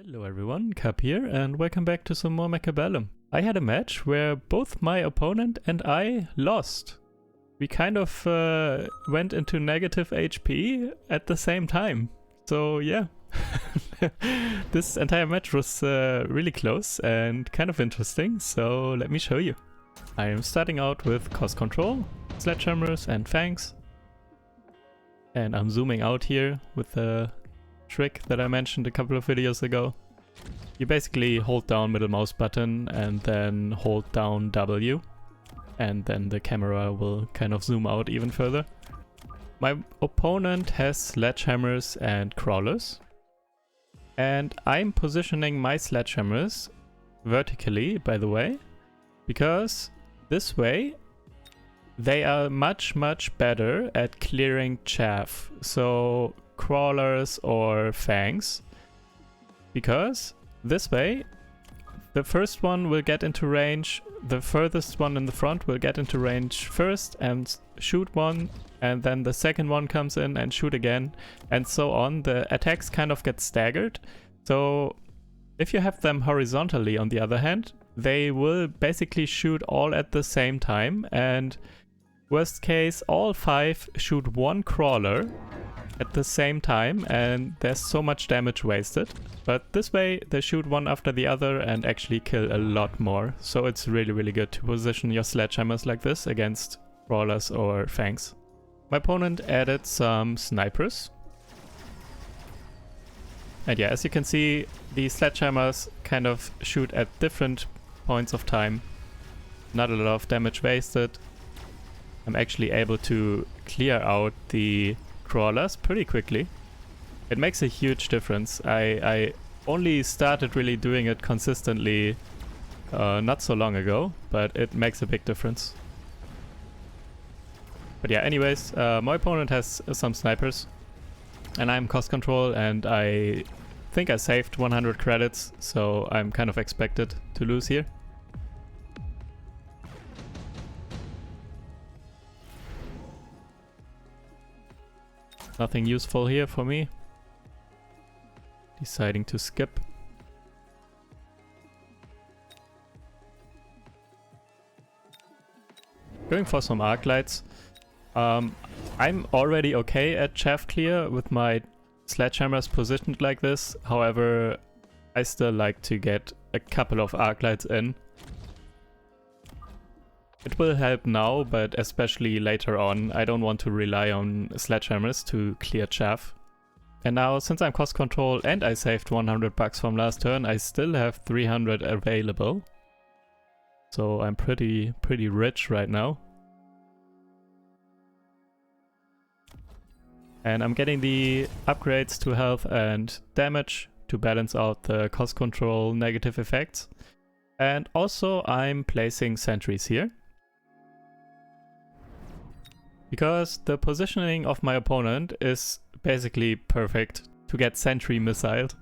Hello everyone, Cap here, and welcome back to some more Mechabellum. I had a match where both my opponent and I lost. We kind of went into negative HP at the same time. So yeah, this entire match was really close and kind of interesting, so let me show you. I am starting out with cost control, sledgehammers and fangs. And I'm zooming out here with the trick that I mentioned a couple of videos ago. You basically hold down middle mouse button and then hold down W, and then the camera will kind of zoom out even further. My opponent has sledgehammers and crawlers, and I'm positioning my sledgehammers vertically, by the way, because this way they are much better at clearing chaff, so crawlers or fangs, because this way the first one will get into range, the furthest one in the front will get into range first and shoot one, and then the second one comes in and shoot again, and so on. The attacks kind of get staggered, so if you have them horizontally, on the other hand, they will basically shoot all at the same time, and worst case, all 5 shoot one crawler at the same time, and there's so much damage wasted. But this way they shoot one after the other and actually kill a lot more, so it's really good to position your sledgehammers like this against crawlers or fangs. My opponent added some snipers, and yeah, as you can see, the sledgehammers kind of shoot at different points of time. Not a lot of damage wasted. I'm actually able to clear out the crawlers pretty quickly. It makes a huge difference. I only started really doing it consistently not so long ago, but it makes a big difference. But yeah, anyways, my opponent has some snipers, and I'm cost control, and I think I saved 100 credits, so I'm kind of expected to lose here. Nothing useful here for me. Deciding to skip. Going for some arc lights. I'm already okay at chaff clear with my sledgehammers positioned like this. However, I still like to get a couple of arc lights in. It will help now, but especially later on, I don't want to rely on sledgehammers to clear chaff. And now, since I'm cost control and I saved 100 bucks from last turn, I still have 300 available. So I'm pretty rich right now. And I'm getting the upgrades to health and damage to balance out the cost control negative effects. And also I'm placing sentries here, because the positioning of my opponent is basically perfect to get sentry missiled.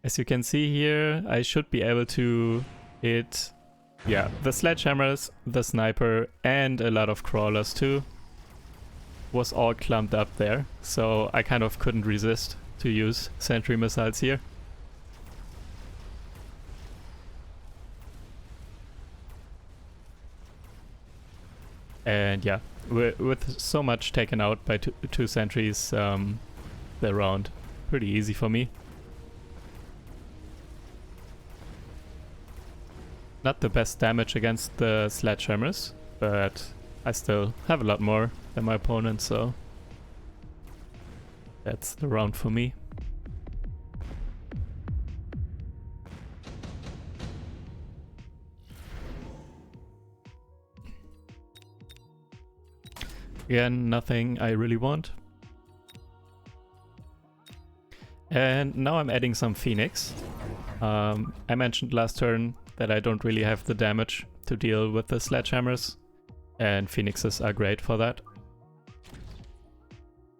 As you can see here, I should be able to hit, yeah, the sledgehammers, the sniper, and a lot of crawlers too. Was all clumped up there, so I kind of couldn't resist to use sentry missiles here. And yeah, with so much taken out by two sentries, the round pretty easy for me. Not the best damage against the sledgehammers, but I still have a lot more than my opponent, so that's the round for me. Again, nothing I really want. And now I'm adding some Phoenix. I mentioned last turn that I don't really have the damage to deal with the sledgehammers, and Phoenixes are great for that.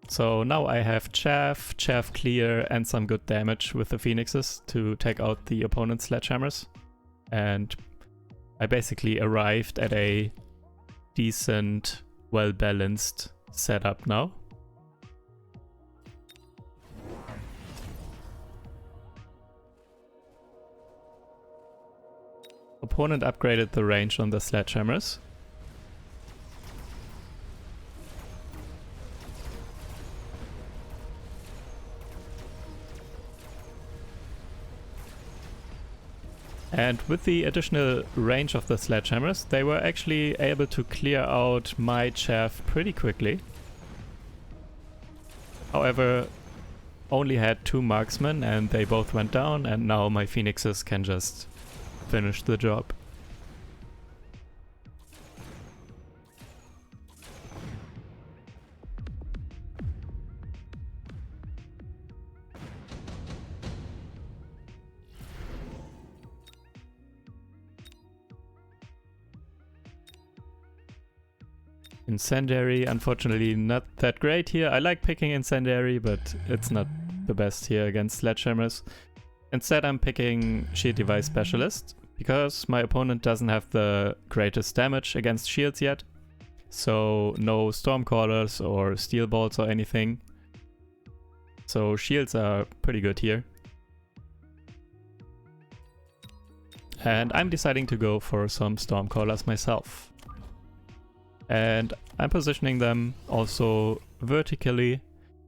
So now I have chaff clear, and some good damage with the Phoenixes to take out the opponent's sledgehammers. And I basically arrived at a decent, well-balanced setup now. opponent upgraded the range on the sledgehammers. And with the additional range of the sledgehammers, they were actually able to clear out my chaff pretty quickly. However, only had 2 marksmen and they both went down, and now my phoenixes can just finish the job. Incendiary, unfortunately not that great here. I like picking Incendiary, but it's not the best here against sledgehammers. Instead I'm picking Shield Device Specialist, because my opponent doesn't have the greatest damage against shields yet. So no Stormcallers or Steel Bolts or anything. So shields are pretty good here. And I'm deciding to go for some Stormcallers myself. And I'm positioning them also vertically,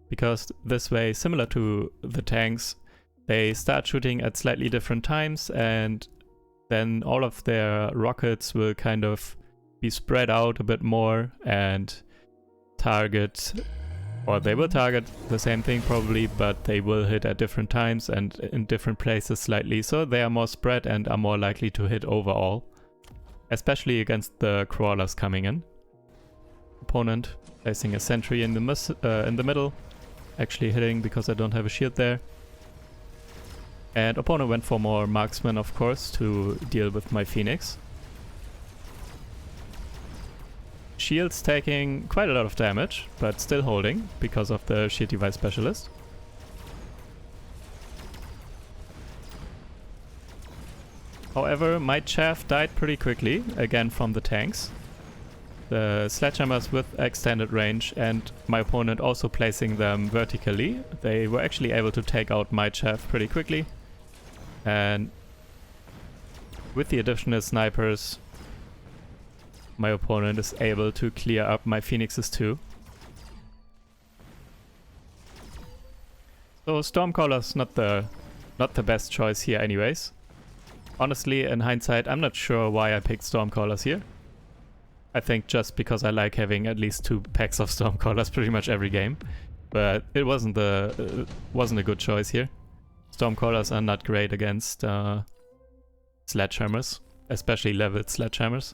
because this way, similar to the tanks, they start shooting at slightly different times, and then all of their rockets will kind of be spread out a bit more and target, or they will target the same thing probably, but they will hit at different times and in different places slightly, so they are more spread and are more likely to hit overall, especially against the crawlers coming in. Opponent placing a sentry in the middle, actually hitting because I don't have a shield there. And opponent went for more marksmen, of course, to deal with my phoenix. Shields taking quite a lot of damage, but still holding because of the Shield Device Specialist. However, my chaff died pretty quickly, again from the tanks. The sledgehammers with extended range and my opponent also placing them vertically, they were actually able to take out my chaff pretty quickly. And with the additional snipers, my opponent is able to clear up my phoenixes too. So Stormcaller's not the best choice here anyways. Honestly, in hindsight, I'm not sure why I picked Stormcallers here. I think just because I like having at least 2 packs of Stormcallers pretty much every game. But it wasn't a good choice here. Stormcallers are not great against sledgehammers, especially leveled sledgehammers.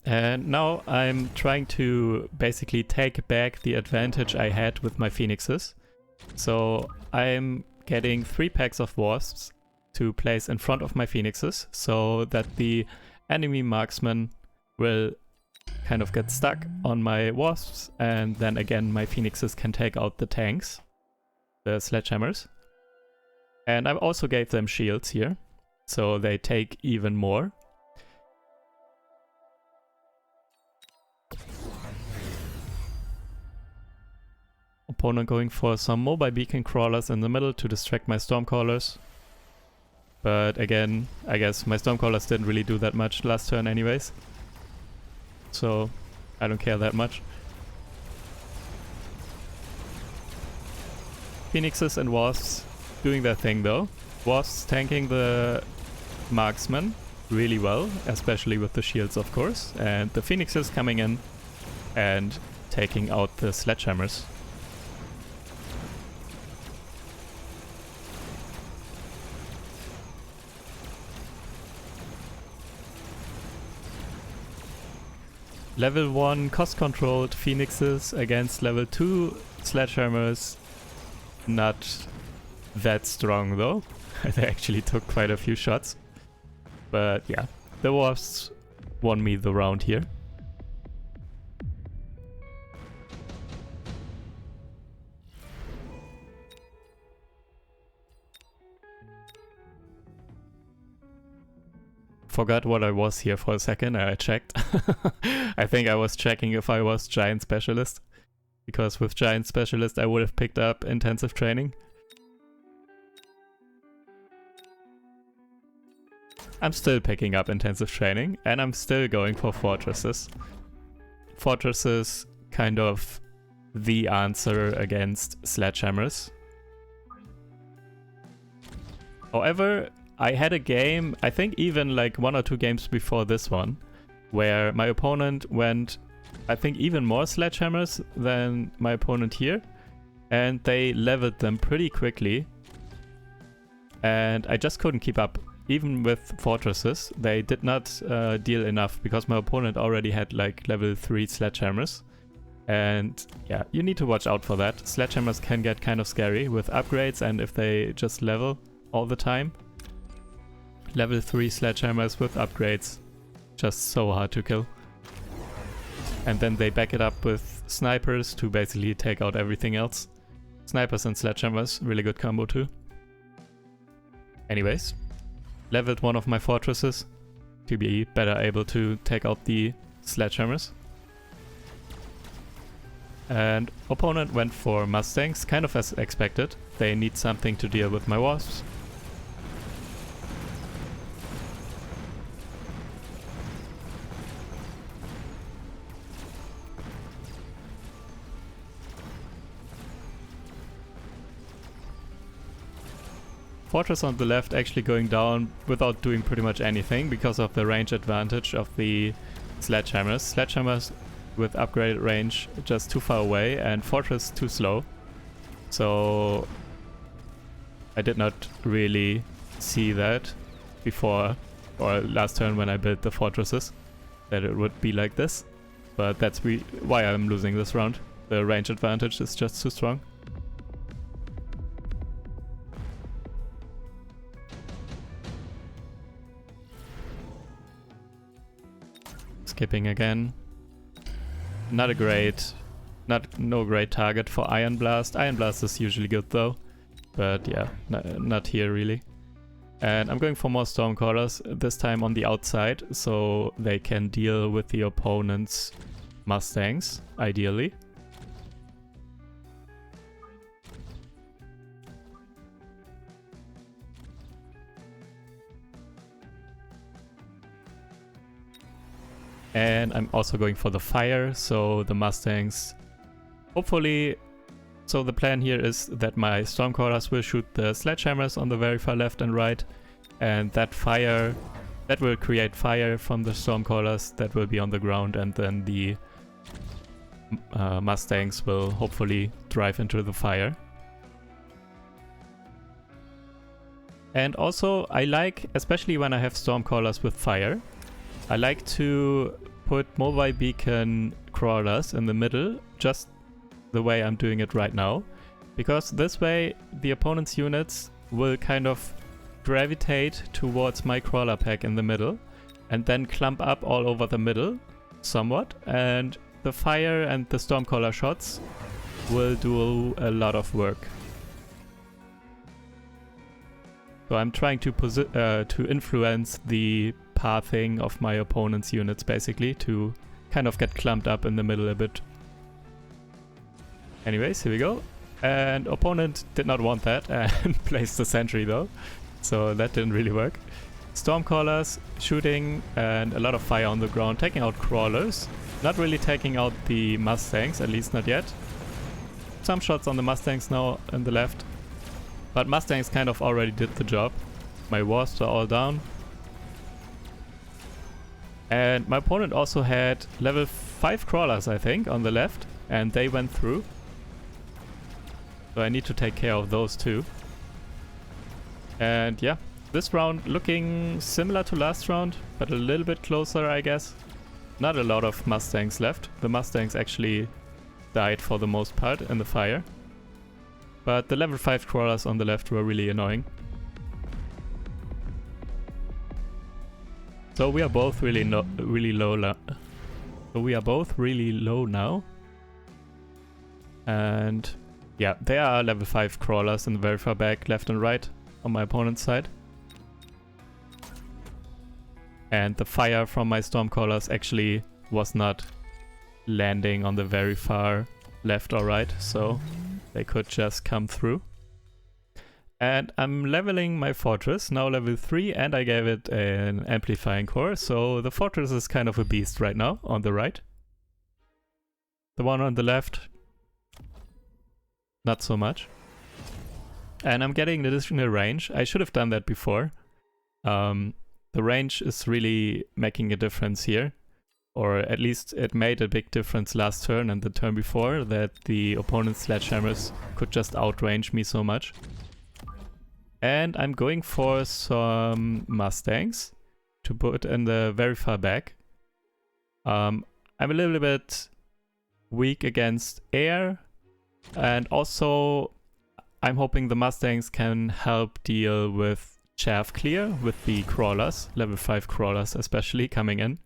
And now I'm trying to basically take back the advantage I had with my phoenixes. So I'm getting 3 packs of wasps to place in front of my phoenixes, so that the enemy marksman will kind of get stuck on my wasps, and then again my phoenixes can take out the tanks, the sledgehammers. And I also gave them shields here, so they take even more. Opponent going for some mobile beacon crawlers in the middle to distract my Stormcallers. But again, I guess my Stormcallers didn't really do that much last turn anyways. So I don't care that much. Phoenixes and Wasps doing their thing though. Wasps tanking the marksman really well, especially with the shields of course. And the Phoenixes coming in and taking out the sledgehammers. Level 1 cost-controlled phoenixes against level 2 sledgehammers. Not that strong though. They actually took quite a few shots. But yeah, the wasps won me the round here. Forgot what I was here for a second. I checked. I think I was checking if I was Giant Specialist. because with Giant Specialist I would have picked up Intensive Training. I'm still picking up Intensive Training, and I'm still going for Fortresses. Fortresses kind of the answer against Sledgehammers. However, I had a game, I think even like 1 or 2 games before this one, where my opponent went, I think, even more Sledgehammers than my opponent here, and they leveled them pretty quickly, and I just couldn't keep up. Even with Fortresses, they did not deal enough, because my opponent already had like level 3 Sledgehammers. And yeah, you need to watch out for that. Sledgehammers can get kind of scary with upgrades, and if they just level all the time. Level 3 Sledgehammers with upgrades, just so hard to kill. And then they back it up with snipers to basically take out everything else. Snipers and Sledgehammers, really good combo too. Anyways, leveled one of my Fortresses to be better able to take out the Sledgehammers. And opponent went for Mustangs, kind of as expected. They need something to deal with my Wasps. Fortress on the left actually going down without doing pretty much anything because of the range advantage of the Sledgehammers. Sledgehammers with upgraded range just too far away, and Fortress too slow. So I did not really see that before, or last turn when I built the Fortresses, that it would be like this. But that's why I'm losing this round. The range advantage is just too strong. Skipping again. Not a great, no great target for Iron Blast. Iron Blast is usually good though, but yeah, not here really. And I'm going for more Stormcallers, this time on the outside, so they can deal with the opponent's Mustangs, ideally. And I'm also going for the fire, so the Mustangs, hopefully, so the plan here is that my Stormcallers will shoot the Sledgehammers on the very far left and right, and that fire, that will create fire from the Stormcallers that will be on the ground, and then the Mustangs will hopefully drive into the fire. And also, I like, especially when I have Stormcallers with fire, I like to put mobile beacon crawlers in the middle, just the way I'm doing it right now, because this way the opponent's units will kind of gravitate towards my crawler pack in the middle and then clump up all over the middle somewhat, and the fire and the Stormcaller shots will do a lot of work. So I'm trying to influence the pathing of my opponent's units, basically, to kind of get clumped up in the middle a bit. Anyways, here we go. And opponent did not want that and placed the sentry though, so that didn't really work. Stormcallers shooting and a lot of fire on the ground, taking out crawlers. Not really taking out the Mustangs, at least not yet. Some shots on the Mustangs now on the left, but Mustangs kind of already did the job. My Wasps are all down. And my opponent also had level 5 crawlers, I think, on the left, and they went through. So I need to take care of those too. And yeah, this round looking similar to last round, but a little bit closer, I guess. Not a lot of Mustangs left. The Mustangs actually died for the most part in the fire. But the level 5 crawlers on the left were really annoying. So we are both really low. So we are both really low now. And yeah, there are level 5 crawlers in the very far back, left and right, on my opponent's side. And the fire from my Stormcallers actually was not landing on the very far left or right, so they could just come through. And I'm leveling my fortress, now level 3, and I gave it an amplifying core, so the fortress is kind of a beast right now, on the right. The one on the left, not so much. And I'm getting an additional range. I should have done that before. The range is really making a difference here. Or at least it made a big difference last turn and the turn before, that the opponent's sledgehammers could just outrange me so much. And I'm going for some Mustangs to put in the very far back. I'm a little bit weak against air, and also I'm hoping the Mustangs can help deal with chaff clear with the crawlers, level 5 crawlers especially coming in.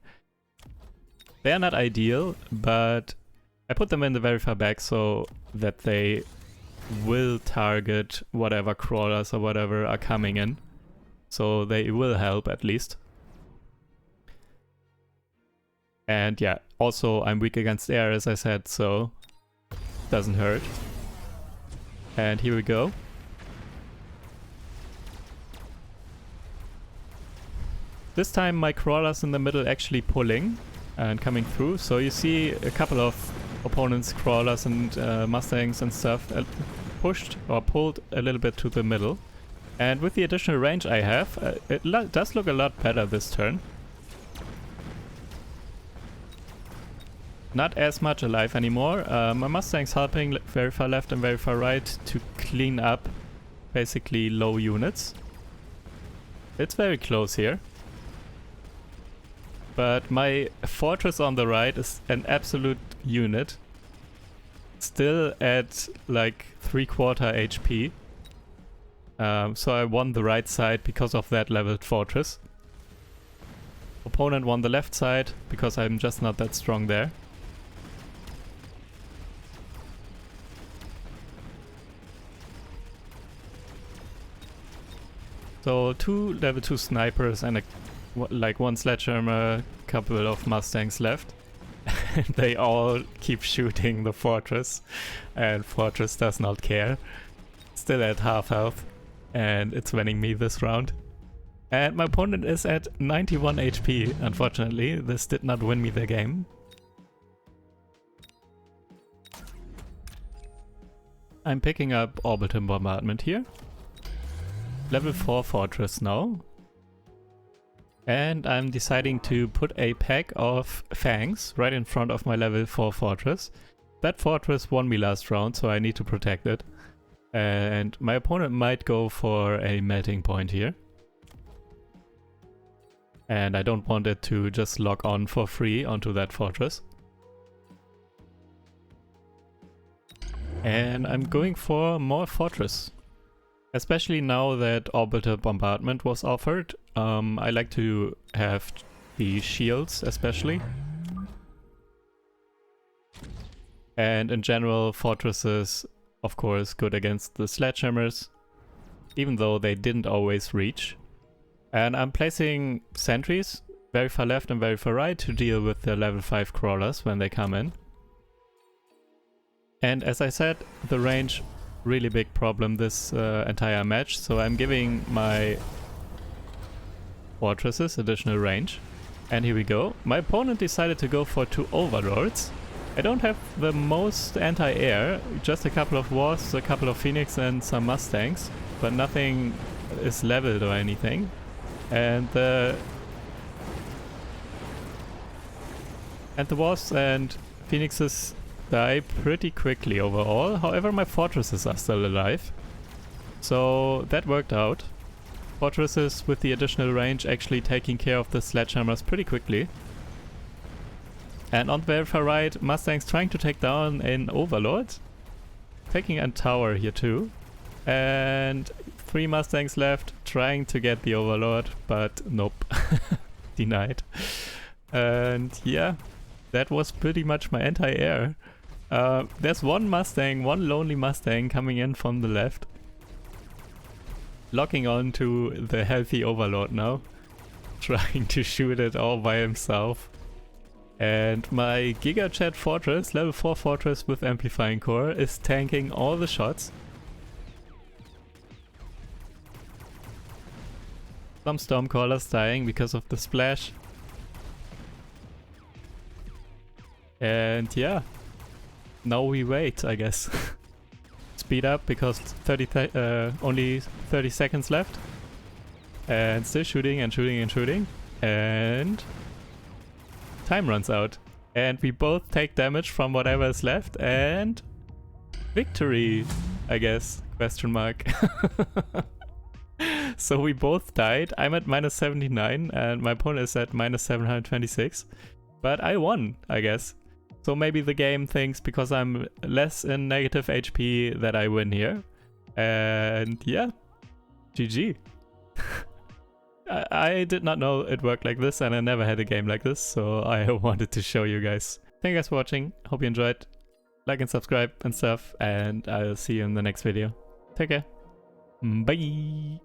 They are not ideal, but I put them in the very far back so that they will target whatever crawlers or whatever are coming in. So they will help at least. And yeah, also I'm weak against air as I said, so doesn't hurt. And here we go. This time my crawlers in the middle actually pulling and coming through, so you see a couple of opponents' crawlers and Mustangs and stuff pushed or pulled a little bit to the middle. And with the additional range I have, it does look a lot better this turn. Not as much alive anymore. My Mustang's helping very far left and very far right to clean up basically low units. It's very close here. But my fortress on the right is an absolute unit. Still at like 3/4 HP. So I won the right side because of that leveled fortress. Opponent won the left side because I'm just not that strong there. So 2 level 2 snipers and like 1 sledgehammer, couple of Mustangs left. And they all keep shooting the fortress, and fortress does not care. Still at half health, and it's winning me this round. And my opponent is at 91 HP, unfortunately. This did not win me the game. I'm picking up orbital bombardment here. Level 4 fortress now. And I'm deciding to put a pack of fangs right in front of my level 4 fortress. That fortress won me last round, so I need to protect it. And my opponent might go for a melting point here. And I don't want it to just lock on for free onto that fortress. And I'm going for more fortress. Especially now that orbital bombardment was offered. I like to have the shields especially. And in general, fortresses, of course, good against the sledgehammers, even though they didn't always reach. And I'm placing sentries very far left and very far right to deal with the level 5 crawlers when they come in. And as I said, the range, really big problem this entire match, so I'm giving my fortresses additional range. And here we go. My opponent decided to go for 2 overlords. I don't have the most anti-air, just a couple of wasps, a couple of phoenix and some mustangs, but nothing is leveled or anything. And the wasps and phoenixes die pretty quickly overall. However, my fortresses are still alive. So that worked out. Fortresses with the additional range actually taking care of the sledgehammers pretty quickly. And on the very far right, Mustangs trying to take down an overlord. Taking a tower here too. And 3 Mustangs left trying to get the overlord, but nope. Denied. And yeah, that was pretty much my anti-air. There's 1 Mustang, 1 lonely Mustang coming in from the left. Locking on to the healthy overlord now. Trying to shoot it all by himself. And my Giga Jet Fortress, level 4 Fortress with amplifying core, is tanking all the shots. Some Stormcallers dying because of the splash. And yeah, now we wait, I guess. Speed up because only 30 seconds left. And still shooting and shooting and shooting. And time runs out. And we both take damage from whatever is left. And victory, I guess, question mark. So we both died. I'm at minus 79 and my opponent is at minus 726. But I won, I guess. So maybe the game thinks because I'm less in negative HP that I win here. And yeah, GG. I did not know it worked like this and I never had a game like this, so I wanted to show you guys. Thank you guys for watching. Hope you enjoyed. Like and subscribe and stuff, and I'll see you in the next video. Take care. Bye.